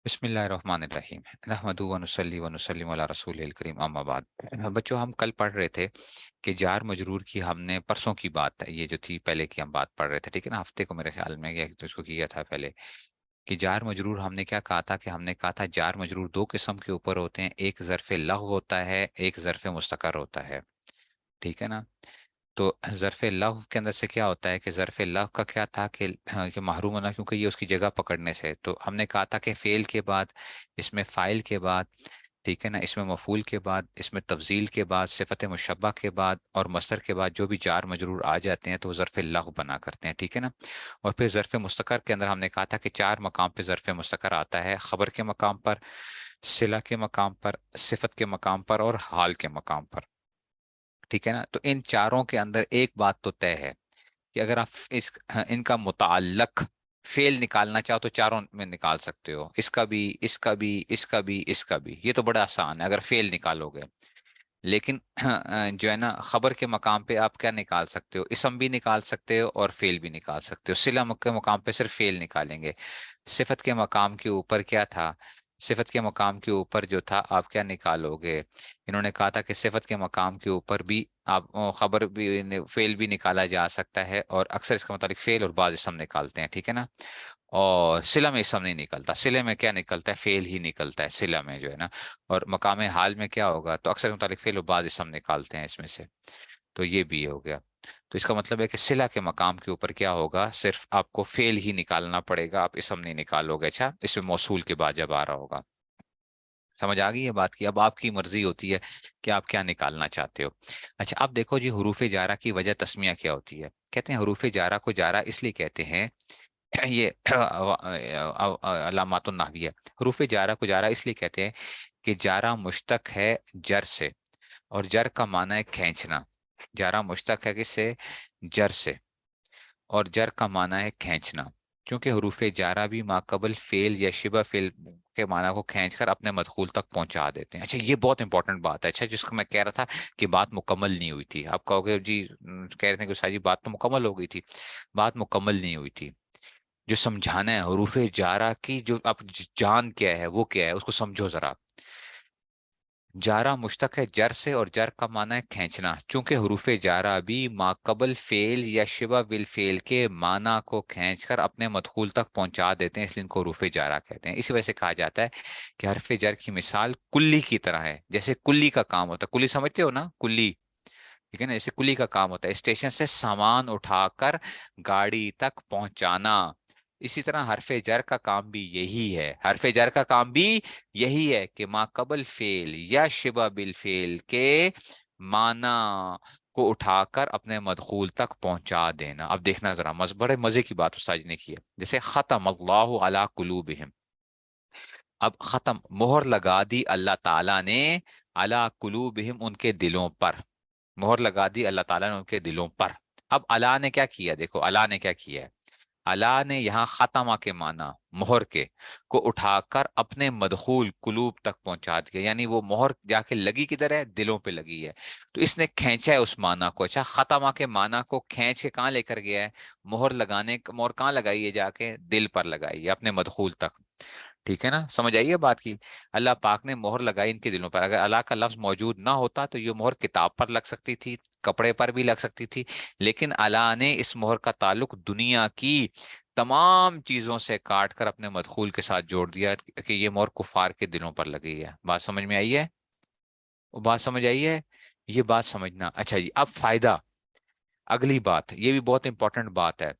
بسم اللہ الرحمن الرحیم نحمدہ ونصلی ونسلم علی رسول الکریم اما بعد۔ بچوں، ہم کل پڑھ رہے تھے کہ جار مجرور کی ہم نے پرسوں کی بات ہے، یہ جو تھی پہلے کی ہم بات پڑھ رہے تھے، ٹھیک ہے نا؟ ہفتے کو میرے خیال میں تو اس کو کیا تھا پہلے کہ جار مجرور ہم نے کیا کہا تھا کہ ہم نے کہا تھا جار مجرور دو قسم کے اوپر ہوتے ہیں، ایک ظرف لغو ہوتا ہے، ایک ظرف مستقر ہوتا ہے، ٹھیک ہے نا؟ تو ظرف لغو کے اندر سے کیا ہوتا ہے کہ ظرف لغو کا کیا تھا کہ محروم ہونا، کیونکہ یہ اس کی جگہ پکڑنے سے، تو ہم نے کہا تھا کہ فعل کے بعد، اس میں فاعل کے بعد، ٹھیک ہے نا، اس میں مفعول کے بعد، اس میں تفضیل کے بعد، صفت مشبہ کے بعد اور مصدر کے بعد جو بھی جار مجرور آ جاتے ہیں تو وہ ظرف لغو بنا کرتے ہیں، ٹھیک ہے نا؟ اور پھر ظرف مستقر کے اندر ہم نے کہا تھا کہ چار مقام پہ ظرف مستقر آتا ہے: خبر کے مقام پر، صلہ کے مقام پر، صفت کے مقام پر اور حال کے مقام پر، ٹھیک ہے نا؟ تو ان چاروں کے اندر ایک بات تو طے ہے کہ اگر آپ ان کا متعلق فعل نکالنا چاہو تو چاروں میں نکال سکتے ہو، اس کا بھی، اس کا بھی، اس کا بھی، اس کا بھی، یہ تو بڑا آسان ہے اگر فعل نکالو گے۔ لیکن جو ہے نا، خبر کے مقام پہ آپ کیا نکال سکتے ہو؟ اسم بھی نکال سکتے ہو اور فعل بھی نکال سکتے ہو۔ صلہ کے مقام پہ صرف فعل نکالیں گے۔ صفت کے مقام کے اوپر کیا تھا؟ صفت کے مقام کے اوپر جو تھا آپ کیا نکالو گے؟ انہوں نے کہا تھا کہ صفت کے مقام کے اوپر بھی آپ خبر بھی، فعل بھی نکالا جا سکتا ہے، اور اکثر اس کا متعلق فعل اور بعض اسم نکالتے ہیں، ٹھیک ہے نا؟ اور صلہ میں اسم نہیں نکلتا، صلہ میں کیا نکلتا ہے؟ فعل ہی نکلتا ہے صلہ میں، جو ہے نا۔ اور مقام حال میں کیا ہوگا؟ تو اکثر متعلق فعل و بعض اسم نکالتے ہیں اس میں سے، تو یہ بھی ہو گیا۔ تو اس کا مطلب ہے کہ صلہ کے مقام کے اوپر کیا ہوگا؟ صرف آپ کو فعل ہی نکالنا پڑے گا، آپ اسم نہیں نکالو گے۔ اچھا، اس میں موصول کے بعد جب آ رہا ہوگا، سمجھ آ گئی یہ بات کی؟ اب آپ کی مرضی ہوتی ہے کہ آپ کیا نکالنا چاہتے ہو۔ اچھا، اب دیکھو جی، حروف جارہ کی وجہ تسمیہ کیا ہوتی ہے؟ کہتے ہیں حروف جارہ کو جارہ اس لیے کہتے ہیں، یہ علامات النحویہ، حروف جارہ کو جارہ اس لیے کہتے ہیں کہ جارہ مشتق ہے جر سے، اور جر کا معنی ہے کھینچنا۔ جارہ مشتق ہے کس سے؟ جر سے، اور جر کا معنی ہے کھینچنا، کیونکہ حروف جارہ بھی ماقبل فعل یا شبہ فعل کے معنی کو کھینچ کر اپنے مدخول تک پہنچا دیتے ہیں۔ اچھا، یہ بہت انپورٹنٹ بات ہے، اچھا، جس کو میں کہہ رہا تھا کہ بات مکمل نہیں ہوئی تھی۔ آپ کہو گے جی، کہہ رہے تھے کہ ساری بات تو مکمل ہو گئی تھی۔ بات مکمل نہیں ہوئی تھی، جو سمجھانا ہے حروف جارہ کی، جو آپ جان کیا ہے وہ کیا ہے اس کو سمجھو ذرا۔ جارہ مشتق ہے جر سے، اور جر کا معنی ہے کھینچنا، چونکہ حروف جارہ بھی ماقبل فعل یا شبہ بالفعل کے معنی کو کھینچ کر اپنے مدخول تک پہنچا دیتے ہیں، اس لیے ان کو حروف جارہ کہتے ہیں۔ اسی وجہ سے کہا جاتا ہے کہ حرف جر کی مثال کلی کی طرح ہے، جیسے کلی کا کام ہوتا ہے، کلی سمجھتے ہو نا؟ کلی، ٹھیک ہے نا؟ جیسے کلی کا کام ہوتا ہے اسٹیشن سے سامان اٹھا کر گاڑی تک پہنچانا، اسی طرح حرف جر کا کام بھی یہی ہے۔ حرف جر کا کام بھی یہی ہے کہ ما قبل فعل یا شبہ بالفعل کے معنی کو اٹھا کر اپنے مدخول تک پہنچا دینا۔ اب دیکھنا ذرا، بڑے مزے کی بات استاد جی نے کی ہے، جیسے ختم اللہ علی قلوبہم، اب ختم، مہر لگا دی اللہ تعالیٰ نے، علی قلوبہم، ان کے دلوں پر، مہر لگا دی اللہ تعالیٰ نے ان کے دلوں پر۔ اب اللہ نے کیا کیا؟ دیکھو اللہ نے کیا کیا ہے۔ اللہ نے یہاں ختمہ کے معنی، مہر کے، کو اٹھا کر اپنے مدخول قلوب تک پہنچا دیا، یعنی وہ مہر جا کے لگی کدھر ہے؟ دلوں پہ لگی ہے، تو اس نے کھینچا ہے اس معنی کو۔ اچھا، ختمہ کے معنی کو کھینچ کے کہاں لے کر گیا ہے؟ مہر لگانے، مہر کہاں لگائی ہے؟ جا کے دل پر لگائی ہے، اپنے مدخول تک، ٹھیک ہے نا؟ سمجھ آئیے بات کی؟ اللہ پاک نے مہر لگائی ان کے دلوں پر۔ اگر اللہ کا لفظ موجود نہ ہوتا تو یہ مہر کتاب پر لگ سکتی تھی، کپڑے پر بھی لگ سکتی تھی، لیکن اللہ نے اس مہر کا تعلق دنیا کی تمام چیزوں سے کاٹ کر اپنے مدخول کے ساتھ جوڑ دیا کہ یہ مہر کفار کے دلوں پر لگی ہے۔ بات سمجھ میں آئی ہے؟ وہ بات سمجھ آئی ہے؟ یہ بات سمجھنا۔ اچھا جی، اب فائدہ، اگلی بات، یہ بھی بہت امپورٹنٹ بات ہے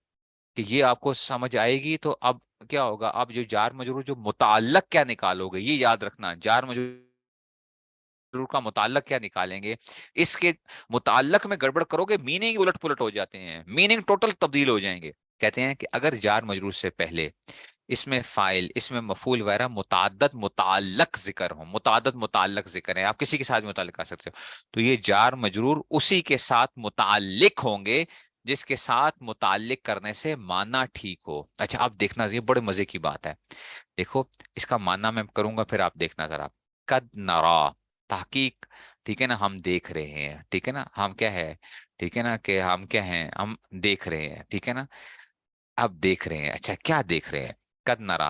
کہ یہ آپ کو سمجھ آئے گی تو اب کیا ہوگا؟ اب جو جار مجرور، جو متعلق کیا نکالو گے، یہ یاد رکھنا، جار مجرور کا متعلق کیا نکالیں گے؟ اس کے متعلق میں گڑبڑ کرو گے، میننگ الٹ پلٹ ہو جاتے ہیں، میننگ ٹوٹل تبدیل ہو جائیں گے۔ کہتے ہیں کہ اگر جار مجرور سے پہلے اس میں فائل، اس میں مفعول وغیرہ متعدد متعلق ذکر ہو، متعدد متعلق ذکر ہے، آپ کسی کے ساتھ متعلق کر سکتے ہو، تو یہ جار مجرور اسی کے ساتھ متعلق ہوں گے جس کے ساتھ متعلق کرنے سے معنی ٹھیک ہو۔ اچھا، آپ دیکھنا، یہ بڑے مزے کی بات ہے، دیکھو اس کا معنی میں کروں گا، پھر آپ دیکھنا ذرا۔ قد نرا، تحقیق، ٹھیک ہے نا، ہم دیکھ رہے ہیں، ٹھیک ہے نا، ہم کیا ہے، ٹھیک ہے نا، کہ ہم کیا ہیں؟ ہم دیکھ رہے ہیں، ٹھیک ہے نا؟ اب دیکھ رہے ہیں، اچھا کیا دیکھ رہے ہیں؟ قد نرا،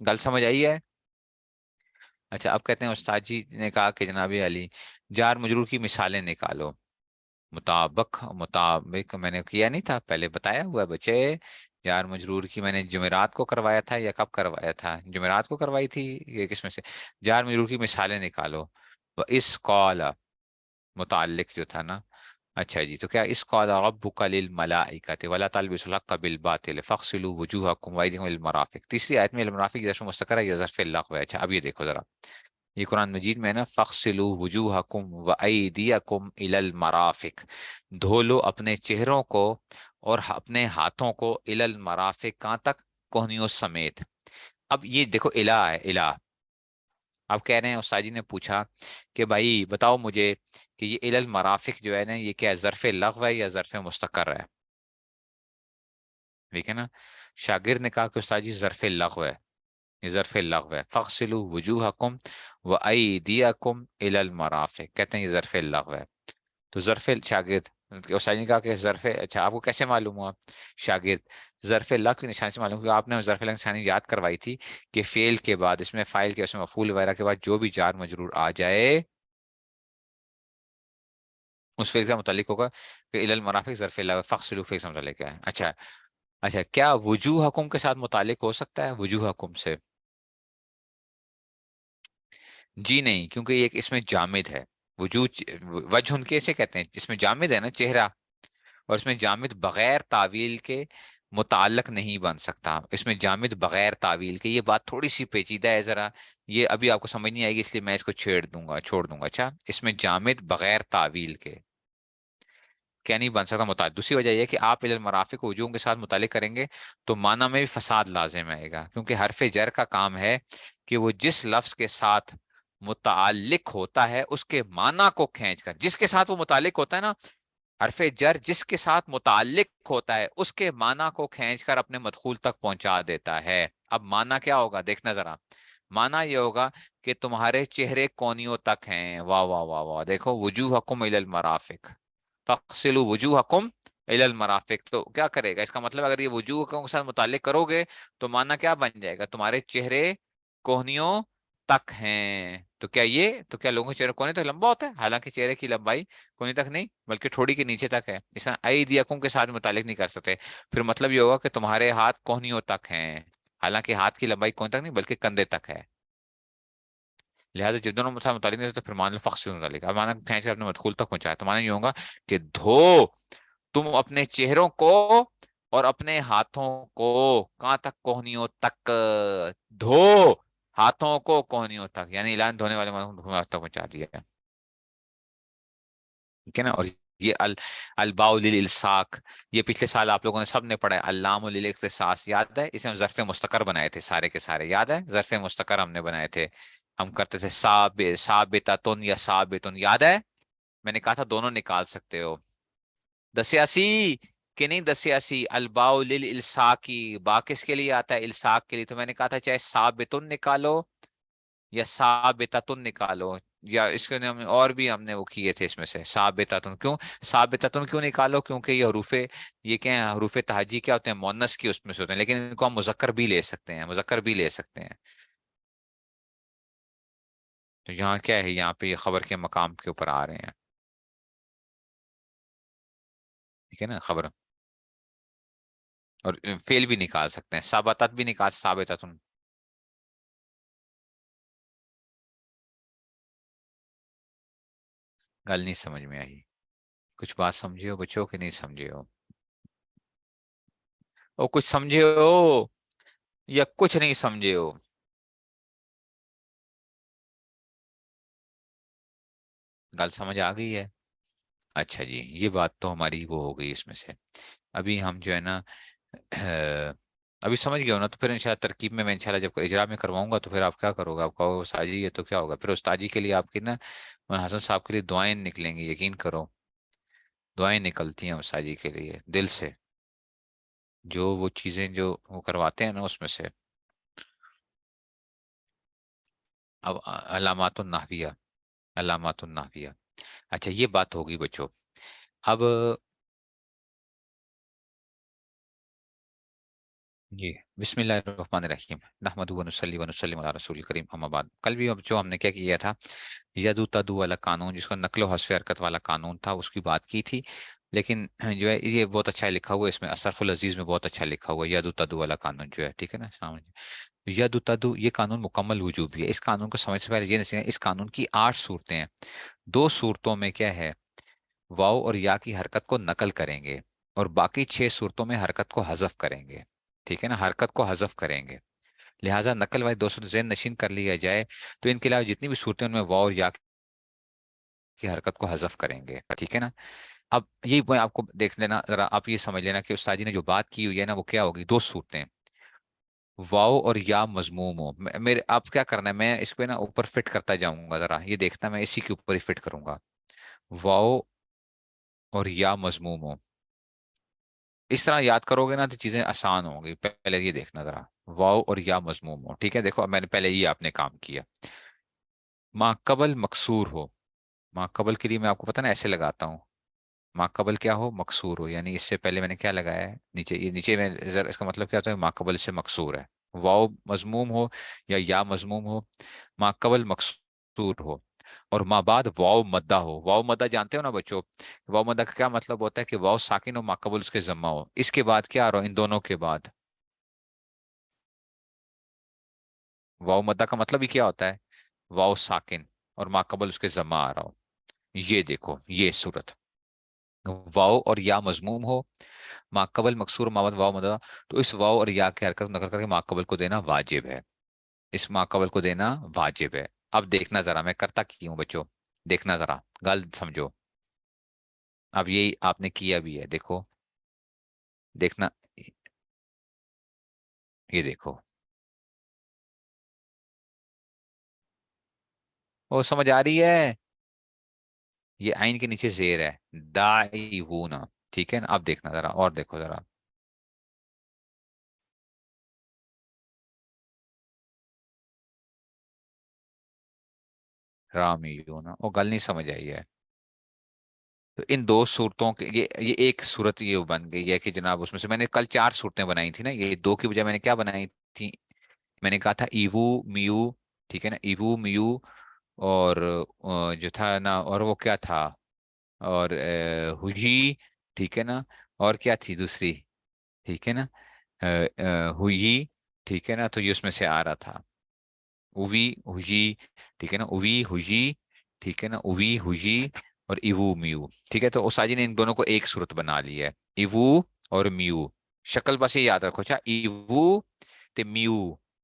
گل سمجھ آئی ہے؟ اچھا اب کہتے ہیں استاد جی نے کہا کہ جناب علی جار مجرور کی مثالیں نکالو. مطابق مطابق میں نے کیا نہیں تھا پہلے، بتایا ہوا ہے بچے. یار مجرور کی میں نے جمعرات کو کروایا تھا یا کب کروایا تھا؟ جمعرات کو کروائی تھی. یہ کس میں سے؟ جار مجرور کی مثالیں نکالو. اس قال متعلق جو تھا نا. اچھا جی، تو کیا اس قال ربک للملائکۃ ولا تلبسوا الحق بالباطل فاغسلوا وجوہکم وایدیکم الى المرافق. تیسری آیت میں المرافق ظرف مستقر ہے یا ظرف اللغو ہے؟ اچھا اب یہ دیکھو ذرا، یہ قرآن مجید میں ہے نا، فَاغْسِلُوا وُجُوهَكُمْ وَأَيْدِيَكُمْ إِلَى الْمَرَافِقِ. دھو لو اپنے چہروں کو اور اپنے ہاتھوں کو إِلَى الْمَرَافِقِ، کہاں تک؟ کوہنیوں سمیت. اب یہ دیکھو الہ ہے، الہ. اب کہہ رہے ہیں استاد جی نے پوچھا کہ بھائی بتاؤ مجھے کہ یہ إِلَى المرافق جو ہے نا، یہ کیا ظرف لغو ہے یا ظرف مستقر ہے؟ ٹھیک ہے نا. شاگرد نے کہا کہ استاد جی ظرف لغو ہے، یہ ظرف لغو ہے. فَاغْسِلُوا وُجُوهَكُمْ وَأَيْدِيَكُمْ إِلَى الْمَرَافِقِ، کہتے ہیں یہ ظرف لغو ہے. تو ظرف شاگرد، استاد نے کہا کہ ظرف، اچھا آپ کو کیسے معلوم ہوا؟ شاگرد ظرف لغو کی نشانی سے معلوم ہوا. آپ نے ظرف لغو کی نشانی یاد کروائی تھی کہ فعل کے بعد اس میں فاعل کے، اس میں مفعول وغیرہ کے بعد جو بھی جار مجرور آ جائے اس فعل کا متعلق ہوگا کہ الی المرافق ظرف لغو، فاغسلوا فعل سے متعلق ہے. اچھا اچھا، کیا وجوہ حکم کے ساتھ متعلق ہو سکتا ہے وجوہ حکم سے؟ جی نہیں، کیونکہ یہ ایک اس میں جامد ہے. وجوہ وجہ ان کیسے کہتے ہیں؟ اس میں جامد ہے نا چہرہ، اور اس میں جامد بغیر تعویل کے متعلق نہیں بن سکتا. اس میں جامد بغیر تعویل کے، یہ بات تھوڑی سی پیچیدہ ہے ذرا، یہ ابھی آپ کو سمجھ نہیں آئے گی، اس لیے میں اس کو چھوڑ دوں گا. اچھا اس میں جامد بغیر تعویل کے کیا نہیں بن سکتا متعلق. دوسری وجہ یہ ہے کہ آپ الی المرافق کو وجوہ کے ساتھ متعلق کریں گے تو معنی میں بھی فساد لازم آئے گا، کیونکہ حرف جر کا کام ہے کہ وہ جس لفظ کے ساتھ متعلق ہوتا ہے اس کے معنی کو کھینچ کر، جس کے ساتھ وہ متعلق ہوتا ہے نا، حرف جر جس کے ساتھ متعلق ہوتا ہے اس کے معنی کو کھینچ کر اپنے مدخول تک پہنچا دیتا ہے. اب معنی کیا ہوگا دیکھنا ذرا. معنی یہ ہوگا کہ تمہارے چہرے کونیوں تک ہیں. واہ واہ واہ واہ، دیکھو وجوہکم الی المرافق، فَاغْسِلُوا وُجُوهَكُمْ إِلَى الْمَرَافِقِ. تو کیا کرے گا اس کا مطلب؟ اگر یہ وجوہ کے ساتھ متعلق کرو گے تو معنی کیا بن جائے گا؟ تمہارے چہرے کوہنیوں تک ہیں. تو کیا لوگوں کے چہرے کوہنی تک لمبا ہوتا ہے؟ حالانکہ چہرے کی لمبائی کونی تک نہیں بلکہ ٹھوڑی کے نیچے تک ہے. اس طرح ایدیکم کے ساتھ متعلق نہیں کر سکتے. پھر مطلب یہ ہوگا کہ تمہارے ہاتھ کوہنیوں تک ہیں، حالانکہ ہاتھ کی لمبائی کون تک نہیں بلکہ کندھے تک ہے. لہٰذا جب دونوں مسائل متعلق نہیں ہوتے تو پھر مان لو فخر متعلق. اب مانا کھینچ کر اپنے مدخول تک پہنچایا تو مانا یہ ہوگا کہ دھو تم اپنے چہروں کو اور اپنے ہاتھوں کو کہاں تک؟ کوہنیوں تک. دھو ہاتھوں کو کوہنیوں تک، یعنی اعلان دھونے والے تک پہنچا دیا. ٹھیک ہے نا. اور یہ الباء للالصاق، یہ پچھلے سال آپ لوگوں نے سب نے پڑھا ہے. اللام للاختصاص یاد ہے؟ اسے ہم ظرف مستقر بنائے تھے سارے کے سارے، یاد ہے؟ ظرف مستقر ہم نے بنائے تھے. ہم کرتے تھے ثابتۃن یا ثابتن، یاد ہے؟ میں نے کہا تھا دونوں نکال سکتے ہو. دسیاسی کہ نہیں دسیاسی؟ الباء للالصاقی، با کس کے لیے آتا ہے؟ الصاق کے لیے. تو میں نے کہا تھا چاہے ثابتن نکالو یا ثابتتن نکالو، یا اس کے اور بھی ہم نے وہ کیے تھے اس میں سے. ثابتتن کیوں؟ ثابتتن کیوں نکالو؟ کیونکہ یہ حروف، یہ کیا ہیں؟ حروف تہجی کیا ہوتے ہیں؟ مؤنث کی اس میں سے ہوتے ہیں، لیکن ان کو ہم مذکر بھی لے سکتے ہیں، مذکر بھی لے سکتے ہیں. تو یہاں کیا ہے؟ یہاں پہ یہ خبر کے مقام کے اوپر آ رہے ہیں. ٹھیک ہے نا، خبر. اور فعل بھی نکال سکتے ہیں، ثابتت بھی نکال، ثابتتن. گل نہیں سمجھ میں آئی؟ کچھ بات سمجھے ہو بچوں کہ نہیں سمجھے ہو؟ اور کچھ سمجھے ہو یا کچھ نہیں سمجھے ہو؟ گل سمجھ آ گئی ہے؟ اچھا جی، یہ بات تو ہماری وہ ہو گئی اس میں سے. ابھی ہم جو ہے نا ابھی سمجھ گئے ہو نا، تو پھر انشاءاللہ ترکیب میں انشاءاللہ جب اجرا میں کرواؤں گا تو پھر آپ کیا کرو گے؟ آپ کہو استاد جی یہ تو کیا ہوگا؟ پھر استاد جی کے لیے آپ کی نا، حسن صاحب کے لیے دعائیں نکلیں گی، یقین کرو. دعائیں نکلتی ہیں استاد جی کے لیے دل سے، جو وہ چیزیں جو وہ کرواتے ہیں نا اس میں سے. اب علامات النحویہ، علامات النحویہ. اچھا یہ بات ہوگی بچوں. اب جی بسم اللہ الرحمن الرحیم نحمد و نصلی و نسلم علی رسول کریم اما بعد. کل بھی اب جو ہم نے کیا کیا تھا، یدو تدو والا قانون، جس کو نقل و حذف حرکت والا قانون تھا، اس کی بات کی تھی. لیکن جو ہے یہ بہت اچھا لکھا ہوا ہے، اس میں اصرف العزیز میں بہت اچھا لکھا ہوا ہے یدو تدو والا قانون جو ہے. ٹھیک ہے نا؟ یدو تدو یہ قانون مکمل وجوبی ہے. اس قانون کو سمجھ سے پہلے یہ نہیں، اس قانون کی 8 صورتیں ہیں. 2 صورتوں میں کیا ہے، واو اور یا کی حرکت کو نقل کریں گے، اور باقی 6 صورتوں میں حرکت کو حذف کریں گے. ٹھیک ہے نا؟ حرکت کو حذف کریں گے. لہٰذا نقل والی 2 صورت ذہن نشین کر لیا جائے تو ان کے علاوہ جتنی بھی صورتیں ان میں واو اور یا کی حرکت کو حذف کریں گے. ٹھیک ہے نا؟ اب یہی میں آپ کو دیکھ لینا ذرا، آپ یہ سمجھ لینا کہ استاد جی نے جو بات کی ہوئی ہے نا، وہ کیا ہوگی. 2 صورتیں، واو اور یا مضموم ہو. میرے آپ کیا کرنا ہے، میں اس پہ نا اوپر فٹ کرتا جاؤں گا، ذرا یہ دیکھنا میں اسی کے اوپر ہی فٹ کروں گا. واو اور یا مضموم ہو، اس طرح یاد کرو گے نا تو چیزیں آسان ہوں گی. پہلے یہ دیکھنا ذرا، واو اور یا مضموم ہو. ٹھیک ہے، دیکھو اب میں نے پہلے یہ آپ نے کام کیا. ما قبل مکسور ہو. ما قبل کے لیے میں آپ کو پتہ نا ایسے لگاتا ہوں. ما قبل کیا ہو، مکسور ہو، یعنی اس سے پہلے میں نے کیا لگایا ہے نیچے. یہ نیچے میں ذرا اس کا مطلب کیا ہوتا ہے، ما قبل سے مکسور ہے. واو مضموم ہو یا مضموم ہو، ما قبل مکسور ہو، اور ما بعد واو مدہ ہو. واو مدہ جانتے ہو نا بچوں؟ واو مدہ کا کیا مطلب ہوتا ہے کہ واو ساکن ہو، ما قبل اس کے ضمہ ہو. اس کے بعد کیا آ رہا ہو، ان دونوں کے بعد. واو مدہ کا مطلب ہی کیا ہوتا ہے، واو ساکن اور ما قبل اس کے ضمہ آ رہا ہو. یہ دیکھو یہ صورت، واو اور یا مضموم ہو، ماقبل مکسور ماود واو مدہ، تو اس واو اور یا کی حرکت نقل کر کے ماقبل کو دینا واجب ہے. اس ماقبل کو دینا واجب ہے. اب دیکھنا ذرا میں کرتا کی ہوں بچوں، دیکھنا ذرا گل سمجھو. اب یہی آپ نے کیا بھی ہے، دیکھو دیکھنا، یہ دیکھو وہ سمجھ آ رہی ہے. یہ عین کے نیچے زیر ہے، داعیونا. ٹھیک ہے نا؟ اب دیکھنا ذرا اور دیکھو ذرا. رامیونا، وہ گل نہیں سمجھ آئی ہے. تو ان 2 صورتوں کے یہ ایک صورت یہ بن گئی ہے کہ جناب اس میں سے میں نے کل 4 صورتیں بنائی تھی نا، یہ 2 کی بجائے میں نے کیا بنائی تھی، میں نے کہا تھا ایوو میو. ٹھیک ہے نا؟ ایوو میو، اور جو تھا نا، اور وہ کیا تھا، اور ہوئی. ٹھیک ہے نا؟ اور کیا تھی دوسری؟ ٹھیک ہے نا؟ ہوئی. ٹھیک ہے نا؟ تو یہ اس میں سے آ رہا تھا اوی ہوجی. ٹھیک ہے نا؟ اوی ہوجی. ٹھیک ہے نا؟ اوی ہوجی اور ایوو میو. ٹھیک ہے، تو اساجی نے ان دونوں کو ایک صورت بنا لی ہے، ایوو اور میو. شکل بس یہ یاد رکھو، اچھا، ایوو تے میو.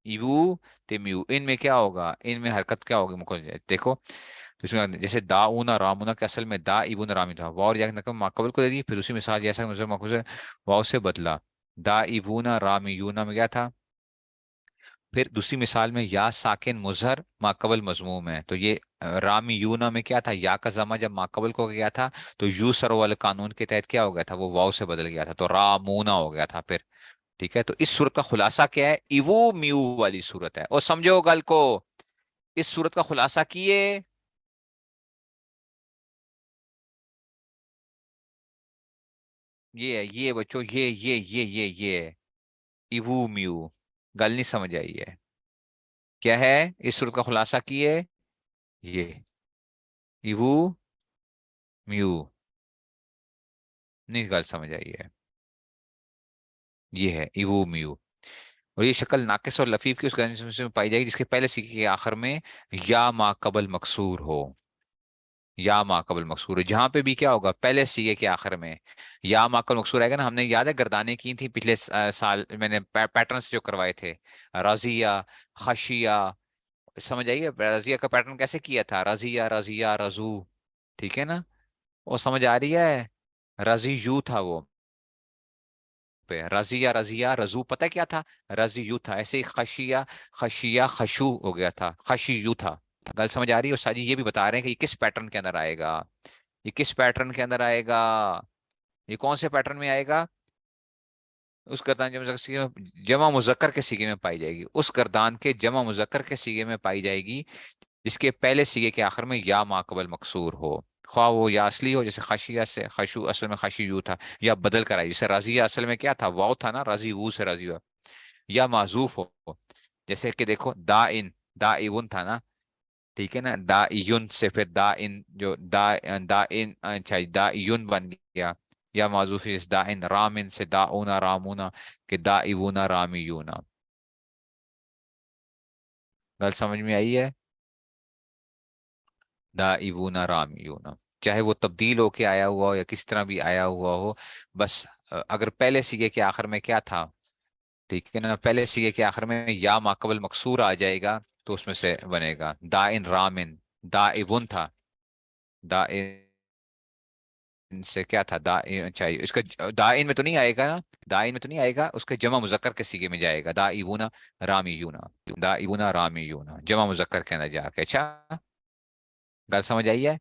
ایوو تے میو، ان میں کیا ہوگا، ان میں حرکت کیا ہوگی دیکھو. تو اس میں جیسے دا اونا رامونا کے اصل میں دا ایبون رامی تھا، واو یا ماقبل کو دے دی، پھر اسی مثال جیسا ماقبل سے واو سے بدلا. دا ایبونا رامی یونا میں کیا تھا. پھر دوسری مثال میں یا ساکن مظہر ماقبل مضموم ہے، تو یہ رامی یونا میں کیا تھا، یا کا ضمہ جب ماقبل کو گیا تھا تو یو سرو والے قانون کے تحت کیا ہو گیا تھا، وہ واو سے بدل گیا تھا، تو رامونا ہو گیا تھا پھر. ٹھیک ہے، تو اس صورت کا خلاصہ کیا ہے، ایوو میو والی صورت ہے. اور سمجھو گل کو، اس صورت کا خلاصہ کیے. یہ ہے، یہ بچوں، یہ ہے ایوو میو. گل نہیں سمجھ آئی ہے، کیا ہے اس صورت کا خلاصہ کیے، یہ ایوو میو. نہیں گل سمجھ آئی ہے، یہ ہے ایوو میو. اور یہ شکل ناقص اور لفیف کی اس میں پائی جائے گی جس کے پہلے سیکھے کے آخر میں یا ما قبل مکسور ہو. یا ما قبل مکسور ہو، جہاں پہ بھی کیا ہوگا، پہلے سیگے کے آخر میں یا ما قبل مکسور آئے گا نا. ہم نے یاد ہے گردانے کی تھی پچھلے سال، میں نے پیٹرنز جو کروائے تھے، رضیہ، خشیہ. سمجھ آئیے رضیہ کا پیٹرن کیسے کیا تھا، رضیہ رضیہ رضو. ٹھیک ہے نا؟ وہ سمجھ آ رہی ہے، رضی یو تھا وہ پہ، رضیہ رضیہ رضو پتہ کیا تھا، رضی یو تھا. ایسے ہی خشیہ خشیہ خشو ہو گیا تھا، خشی یو تھا. گل سمجھ آ رہی ہے؟ اور ساجی یہ بھی بتا رہے ہیں کہ یہ کس پیٹرن کے اندر آئے گا، یہ کس پیٹرن کے اندر آئے گا، یہ کون سے پیٹرن میں آئے گا. اس گردان جمع مذکر کے سیگے میں پائی جائے گی، اس گردان کے جمع مذکر کے سیگے میں پائی جائے گی جس کے پہلے سیگے کے آخر میں یا ما قبل مکسور ہو. خواہ وہ یا اصلی ہو، جیسے خشیہ سے خشو اصل میں خشی یو تھا، یا بدل کر آئی، جیسے رضیہ اصل میں کیا تھا، واو تھا نا، رضی وو سے رضی ہوا. یا معذوف ہو، جیسے کہ دیکھو دا ان، دا ایون تھا نا، ٹھیک ہے نا، دا یون سے پھر دا ان جو دا ان اچھا دا یون بن گیا، یا معذوف اس دا ان رامن سے دا اونا رامونا، کہ دا ایونا رامی یونا. گل سمجھ میں آئی ہے؟ دا ایونا رامی یونا، چاہے وہ تبدیل ہو کے آیا ہوا ہو یا کس طرح بھی آیا ہوا ہو، بس اگر پہلے سیگے کے آخر میں کیا تھا، ٹھیک ہے نا، پہلے سیگے کے آخر میں یا ماقبل مکسور آ جائے گا تو اس میں سے بنے گا دا ان رامن، دا ایون تھا، دا ان سے کیا تھا دا اچھا اس کا دا ان میں تو نہیں آئے گا نا، دا ان میں تو نہیں آئے گا، اس کے جمع مذکر کے سیگے میں جائے گا، دا ایونا رامی یونا، دا ایونا رامی یونا جمع مذکر کے اندر جا کے. اچھا گل سمجھ آئی ہے؟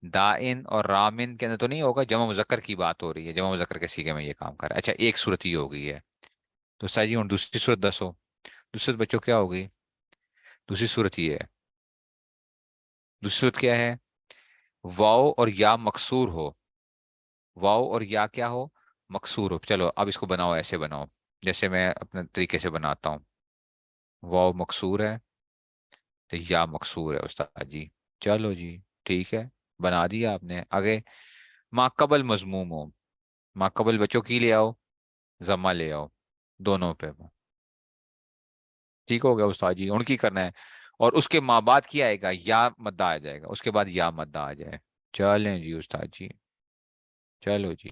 دائن اور رامن کے اندر تو نہیں ہوگا، جمع مذکر کی بات ہو رہی ہے، جمع مذکر کے سیگے میں یہ کام کر رہا ہے. اچھا ایک صورت ہی ہو گئی ہے. تو سر جی ہوں دوسری صورت دسو، دوسری صورت بچوں کیا ہوگی؟ دوسری صورت یہ ہے، دوسری صورت کیا ہے؟ واؤ اور یا مکسور ہو، واؤ اور یا کیا ہو؟ مکسور ہو. چلو اب اس کو بناؤ، ایسے بناؤ جیسے میں اپنے طریقے سے بناتا ہوں. واؤ مکسور ہے تو یا مکسور ہے استاد جی. چلو جی ٹھیک ہے، بنا دیا آپ نے. آگے ما قبل مضموم ہو، ما قبل بچوں کی لے آؤ، ضمہ لے آؤ دونوں پہ. ٹھیک ہو گیا استاد جی، ان کی کرنا ہے. اور اس کے ماں بعد کیا آئے گا؟ یا مدہ آ جائے گا، اس کے بعد یا مدہ آ جائے. چلیں جی استاد جی، چلو جی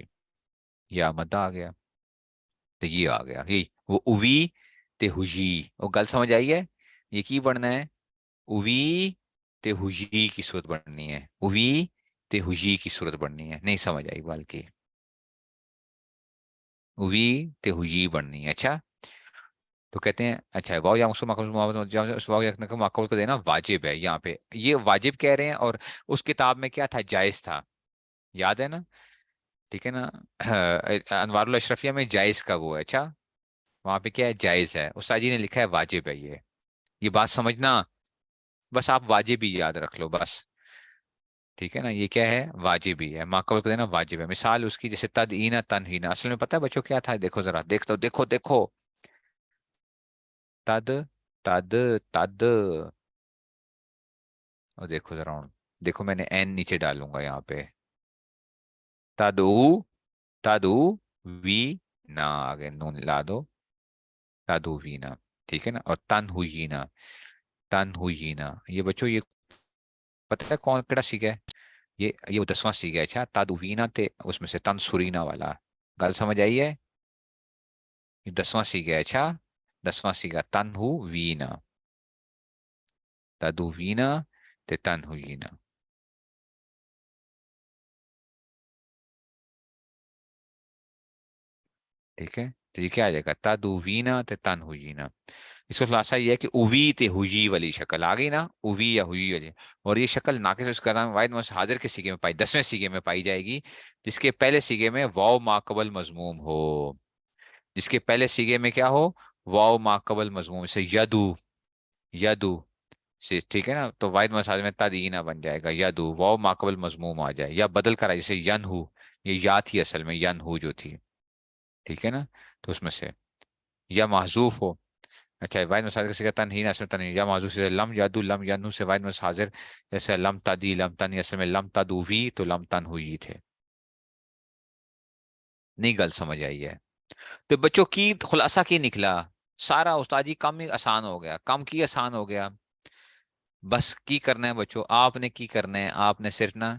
یا مدہ آ گیا تو یہ آ گیا، یہ وہ اوی تے ہوجی. وہ گل سمجھ آئی ہے؟ یہ کی پڑھنا ہے؟ اوی تے ہوجی کی صورت بننی ہے، اوی تے ہوجی کی صورت بننی ہے. نہیں سمجھ آئی بلکہ اوی تے ہوجی بننی ہے. اچھا تو کہتے ہیں اچھا واو یا مقصود اس واو یا ماقبل کو دینا واجب ہے. یہاں پہ یہ واجب کہہ رہے ہیں، اور اس کتاب میں کیا تھا؟ جائز تھا، یاد ہے نا؟ ٹھیک ہے نا، انوار الاشرفیہ میں جائز کا وہ ہے. اچھا وہاں پہ کیا ہے؟ جائز ہے. استاد جی نے لکھا ہے واجب ہے. یہ بات سمجھنا، بس آپ واجب ہی یاد رکھ لو بس. ٹھیک ہے نا، یہ کیا ہے؟ واجب ہی ہے. ماقبل کو دینا واجب ہے. مثال اس کی جیسے تدعینا تنہینا، اصل میں پتہ ہے بچوں کیا تھا؟ دیکھو ذرا، دیکھو دیکھو دیکھو، تد تد تد، اور دیکھو ذرا ہوں، دیکھو میں نے این نیچے ڈالوں گا یہاں پہ، تدعو، تدعو وی نہ، آگے نون لا دو، تدعو وینا. ٹھیک ہے نا، اور تن ہوئی نا، تن ہوئی نا. یہ بچوں یہ پتہ ہے کون کیڑا سیکھا ہے؟ یہ وہ 10واں سیکھا ہے. اچھا تدعو وینا تے اس میں سے تن سورینا والا. گل سمجھ آئی ہے؟ یہ 10واں سیکھا ہے. اچھا 10واں سیکھا تن ہو وینا، تدعو وینا تے تن ہوئی نا. ٹھیک ہے تو یہ کیا آ جائے گا؟ تدوینا تے تن ہوئینا. اس کا خلاصہ یہ ہے کہ اوی تے ہوئی والی شکل آ گئی نا، اوی یا ہوئی والی. اور یہ شکل ناقص اس کا نام واحد مؤنث حاضر کے سیگے میں پائی، 10ویں سیگے میں پائی جائے گی، جس کے پہلے سیگے میں واو ما قبل مضموم ہو. جس کے پہلے سیگے میں کیا ہو؟ واو ما قبل مضموم سے یدو، یدو سے. ٹھیک ہے نا، تو واحد مؤنث حاضر میں تدینا بن جائے گا یدو، واو ما قبل مضموم آ جائے، یا بدل کر آئے جیسے ین ہو، یہ یا تھی اصل میں، ین ہو جو تھی. ٹھیک ہے نا، تو اس میں سے یا محذوف ہو. اچھا واحد مساجر سے تن ہی نہ تن، یا محذوف سے لم یادو لم ینو سے واحد حاضر، جیسے لم تدی لم تن، اصل میں لم تدو وی تو لم تن ہوئی تھے. نہیں گل سمجھ آئی ہے؟ تو بچوں کی خلاصہ کی نکلا؟ سارا استاد جی کم ہی آسان ہو گیا، کم کی آسان ہو گیا. بس کی کرنا ہے بچوں، آپ نے کی کرنا ہے، آپ نے صرف نا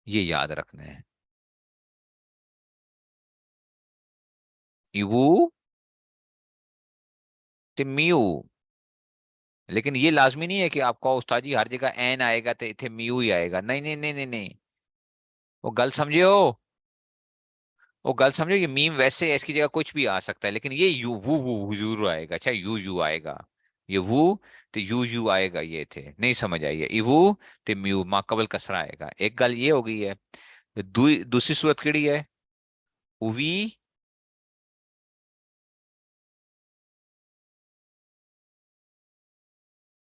یہ یاد رکھنا ہے، ایوو تے میو. لیکن یہ لازمی نہیں ہے کہ آپ کو استاد جی ہر جگہ این آئے گا تو اتنے میو ہی آئے گا. نہیں نہیں نہیں نہیں نہیں، وہ گل سمجھے ہو، وہ گل سمجھو. یہ میم ویسے ہے، اس کی جگہ کچھ بھی آ سکتا ہے، لیکن یہ یو وو ضرور آئے گا. اچھا یو یو آئے گا، یہ وو تو یو یو آئے گا. یہ تھے نہیں سمجھ آئی ہے؟ ایوو تو میو ما قبل کسرا آئے گا. ایک گل یہ ہو گئی ہے. دوسری صورت کیڑی ہے؟ اووی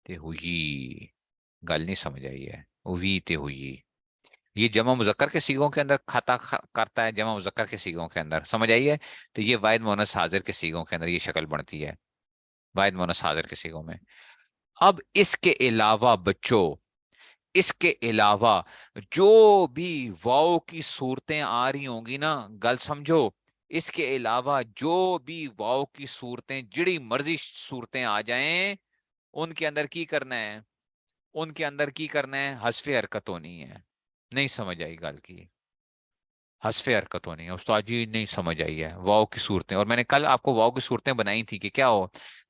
تے ہوئی. گل نہیں سمجھ آئی ہے؟ اووی تے ہوئی. یہ جمع مذکر کے سیغوں کے اندر کرتا ہے، جمع مذکر کے سیغوں کے اندر، سمجھ آئیے؟ تو یہ واحد مونس حاضر کے سیغوں کے اندر یہ شکل بنتی ہے، واحد مونس حاضر کے سیغوں میں۔ اب اس کے علاوہ بچوں، اس کے علاوہ جو بھی واؤ کی صورتیں آ رہی ہوں گی نا، گل سمجھو، اس کے علاوہ جو بھی واؤ کی صورتیں، جڑی مرضی صورتیں آ جائیں، ان کے اندر کی کرنا ہے، ان کے اندر کی کرنا ہے، حذف حرکت ہونی ہے۔ نہیں سمجھ آئی گل کی؟ حذف حرکت ہونی ہے استاد جی، نہیں سمجھ آئی ہے واؤ کی صورتیں، اور میں نے کل آپ کو واؤ کی صورتیں بنائی تھی کہ کیا ہو،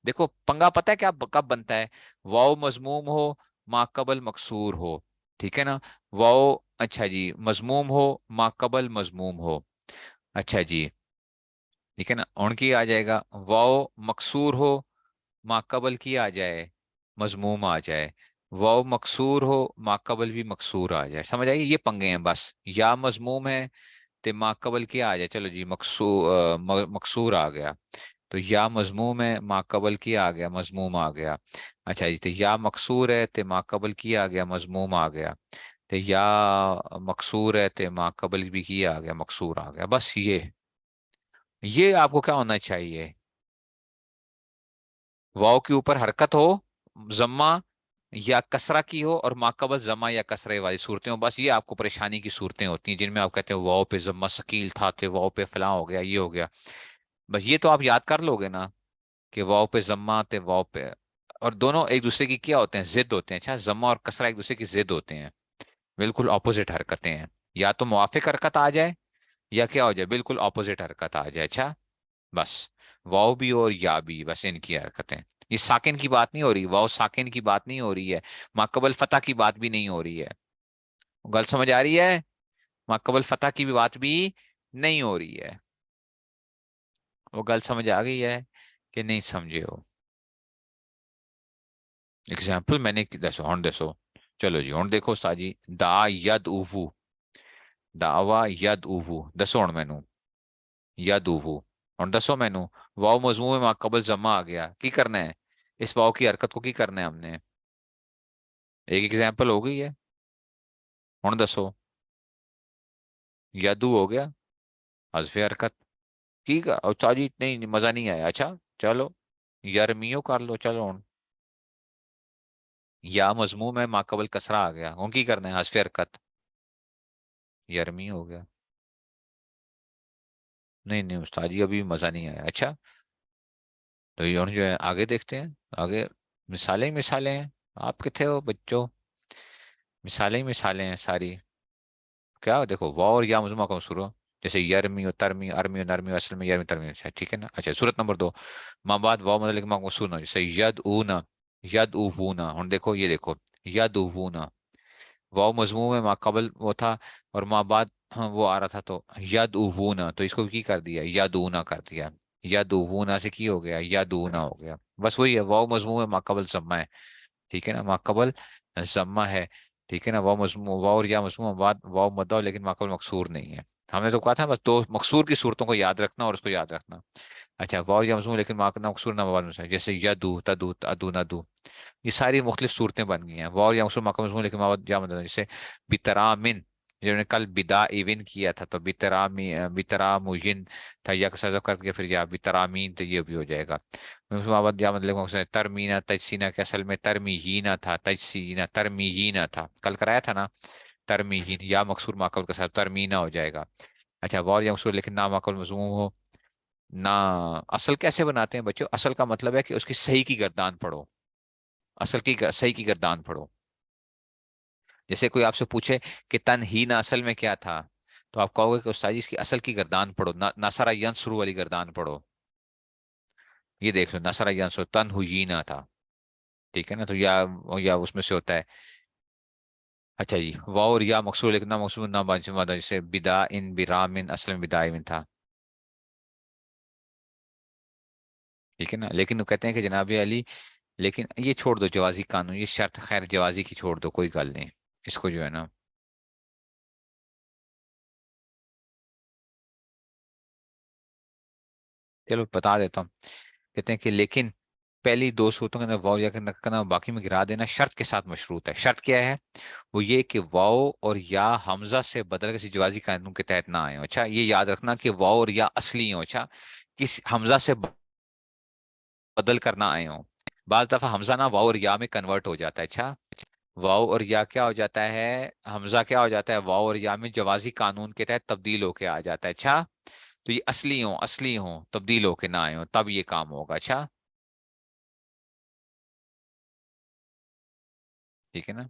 دیکھو پنگا پتہ ہے کیا کب بنتا ہے؟ واؤ مضموم ہو، ما قبل مکسور ہو، ٹھیک ہے نا؟ واؤ اچھا جی مضموم ہو، ما قبل مضموم ہو، اچھا جی ٹھیک ہے نا، ان کی آ جائے گا واؤ مکسور ہو، ما قبل کی آ جائے مضموم آ جائے، واؤ مکسور ہو، ما قبل بھی مکسور آ جائے، سمجھ آئیے؟ یہ پنگے ہیں بس، یا مضموم ہے تو ما قبل کیا آ جائے، چلو جی مکسور آ گیا، تو یا مضموم ہے ما قبل کیا آ گیا مضموم آ گیا، اچھا جی تو یا مکسور ہے تو ما قبل کیا آ گیا مضموم آ گیا، تو یا مکسور ہے تو ما قبل بھی کیا آ گیا مکسور آ گیا، بس یہ آپ کو کیا ہونا چاہیے؟ واؤ کے اوپر حرکت ہو، ضمہ یا کسرہ کی ہو، اور ماقبل ضمہ یا کسرے والی صورتیں ہوں، بس یہ آپ کو پریشانی کی صورتیں ہوتی ہیں جن میں آپ کہتے ہیں واؤ پہ ضمہ ثقیل تھا تو واؤ پہ فلاں ہو گیا، یہ ہو گیا، بس یہ تو آپ یاد کر لو گے نا کہ واؤ پہ ضمہ تے واؤ پہ، اور دونوں ایک دوسرے کی کیا ہوتے ہیں؟ ضد ہوتے ہیں، اچھا ضمہ اور کسرہ ایک دوسرے کی ضد ہوتے ہیں، بالکل اپوزٹ حرکتیں ہیں، یا تو موافق حرکت آ جائے یا کیا ہو جائے، بالکل اپوزٹ حرکت آ جائے، اچھا بس واؤ بھی اور یا بھی، بس ان کی حرکتیں، یہ ساکن کی بات نہیں ہو رہی، واؤ ساکن کی بات نہیں ہو رہی ہے، ماقبل فتح کی بات بھی نہیں ہو رہی ہے، گل سمجھ آ رہی ہے؟ ماقبل فتح کی بھی بات بھی نہیں ہو رہی ہے، وہ گل سمجھ آ گئی ہے کہ نہیں سمجھے ہو؟ اگزامپل میں نے دسو ہن دسو، چلو جی ہن دیکھو استاد جی، دا ید اوفو، داوا ید اوفو دسو ہن مینو، ید اوفو ہن دسو مینو، واؤ مضموم میں ماقبل ضمہ آ گیا، کی کرنا ہے؟ اس واؤ کی حرکت کو کی کرنا ہے ہم نے؟ ایک ایگزامپل ہو گئی ہے، ہن دسو، یدو ہو گیا حذف حرکت، ٹھیک ہے، اور چاجی نہیں مزہ نہیں آیا، اچھا چلو یرمیو کر لو، چلو ہن یا مضموم ہے ماقبل کسرہ آ گیا، ہن کی کرنا ہے؟ حذف حرکت، یرمی ہو گیا، نہیں نہیں استاد جی ابھی مزہ نہیں آیا، اچھا تو یہ جو ہے آگے دیکھتے ہیں، آگے مثالیں ہی مثالیں ہیں، آپ کتنے ہو بچوں؟ مثالیں ہی مثالیں ہیں ساری، کیا دیکھو واو اور یا مضمومہ کا شروع، جیسے یرمی و ترمی ارمی و نرمی و اصل میں یرمی ترمی، اچھا ٹھیک ہے نا، اچھا صورت نمبر 2، ماں بعد واو مدلک ماں مصور نہ، جیسے ید اونا، ید اوونا، ہن دیکھو یہ دیکھو ید اوونا، واو مضموم میں ماں قبل وہ تھا اور ماں بعد ہاں وہ آ رہا تھا، تو ید اوونا تو اس کو کی کر دیا، ید اونا کر دیا، ید اوونا سے کی ہو گیا، ید اونا ہو گیا، بس وہی ہے، واو مضموم میں ماں قبل ضمہ ہے، ٹھیک ہے نا، ما قبل ضمہ ہے، ٹھیک ہے نا، واو مضموم، واو اور یا مضموم بعد واو مدہ لیکن ما قبل مکسور نہیں ہے، ہم نے تو کہا تھا بس دو مکسور کی صورتوں کو یاد رکھنا اور اس کو یاد رکھنا، اچھا واو یا مضموم لیکن ما قبل مکسور نہ بعد میں، جیسے یدو تدو ادو ندو، یہ ساری مختلف صورتیں بن گئی ہیں، واو یا مضموم ما قبل مضموم لیکن ما بعد یا مدہ، جیسے بترامن، جنہوں نے کل بدا ایون کیا تھا تو بترامین تھا، یا کا سزا کر کے پھر یا بترامین تو یہ بھی ہو جائے گا، محمد یا مطلب ترمینا تجسینہ کے اصل میں ترمیہینہ تھا، تجسینہ ترمیہینہ تھا، کل کرایا تھا نا، ترمیہین یا مقصور ماقبل کے ساتھ ترمینہ ہو جائے گا، اچھا وار یا مقصور لیکن نہ ماقبل مضموم ہو، نہ اصل کیسے بناتے ہیں بچوں؟ اصل کا مطلب ہے کہ اس کی صحیح کی گردان پڑھو، اصل کی صحیح کی گردان پڑھو، جیسے کوئی آپ سے پوچھے کہ تنہینہ اصل میں کیا تھا، تو آپ کہو گے کہ استاد جی اس کی اصل کی گردان پڑھو، نصرہ ینصرو والی گردان پڑھو، یہ دیکھ لو نصرہ ینصرو تنہینہ تھا، ٹھیک ہے نا، تو یا اس میں سے ہوتا ہے، اچھا جی واو اور یا مقصور لیکن نہ مقصور نہ باجمدہ، جیسے بدا ان برامن اصل میں بدا میں تھا، ٹھیک ہے نا، لیکن وہ کہتے ہیں کہ جناب علی، لیکن یہ چھوڑ دو جوازی قانون، یہ شرط خیر جوازی کی چھوڑ دو، کوئی گل نہیں، اس کو جو ہے نا چلو بتا دیتا ہوں، کہتے ہیں کہ لیکن پہلی دو صورتوں کے اندر واو یا کے اندر کرنا، باقی میں گرا دینا شرط کے ساتھ مشروط ہے. شرط کیا ہے؟ وہ یہ کہ واو اور یا حمزہ سے بدل کسی جوازی قانون کے تحت نہ آئے ہوں. اچھا، یہ یاد رکھنا کہ واو اور یا اصلی ہوں. اچھا، کس حمزہ سے بدل کرنا آئے ہوں. بعض دفعہ حمزہ نا واو اور یا میں کنورٹ ہو جاتا ہے. اچھا، واو اور یا کیا ہو جاتا ہے، حمزہ کیا ہو جاتا ہے واو اور یا میں جوازی قانون کے تحت تبدیل ہو کے آ جاتا ہے. اچھا، تو یہ اصلی ہوں تبدیل ہو کے نہ آئے ہوں تب یہ کام ہوگا. اچھا، ٹھیک ہے نا.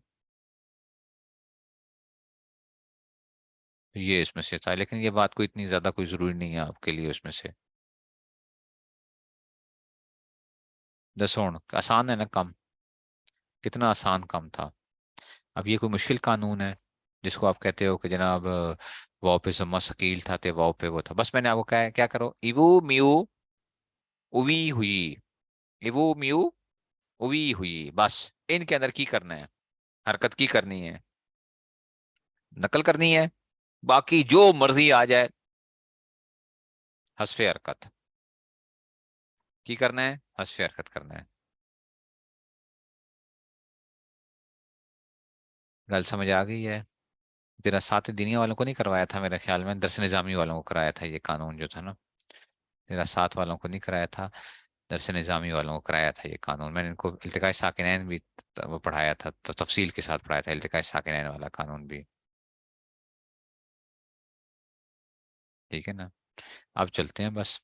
یہ اس میں سے تھا، لیکن یہ بات کو اتنی زیادہ کوئی ضروری نہیں ہے آپ کے لیے اس میں سے. دسوڑ آسان ہے نا کم، کتنا آسان کم تھا. اب یہ کوئی مشکل قانون ہے جس کو آپ کہتے ہو کہ جناب واؤ پہ ضمہ ثقیل تھا تے واؤ پہ وہ تھا. بس میں نے آپ کو کہا ہے کیا کرو، ایوو میو اوی ہوئی، ایوو میو اوی ہوئی، بس ان کے اندر کی کرنا ہے، حرکت کی کرنی ہے، نقل کرنی ہے. باقی جو مرضی آ جائے، حذف حرکت کی کرنا ہے، حذف حرکت کرنا ہے. گل سمجھ آ گئی ہے؟ تیرا ساتھ دینی والوں کو نہیں کروایا تھا میرے خیال میں، درس نظامی والوں کو کرایا تھا یہ قانون جو تھا نا. تیرا ساتھ والوں کو نہیں کرایا تھا، درس نظامی والوں کو کرایا تھا یہ قانون. میں نے ان کو التقاء ساکنین بھی وہ پڑھایا تھا، تو تفصیل کے ساتھ پڑھایا تھا التقاء ساکنین والا قانون بھی. ٹھیک ہے نا. اب چلتے ہیں بس.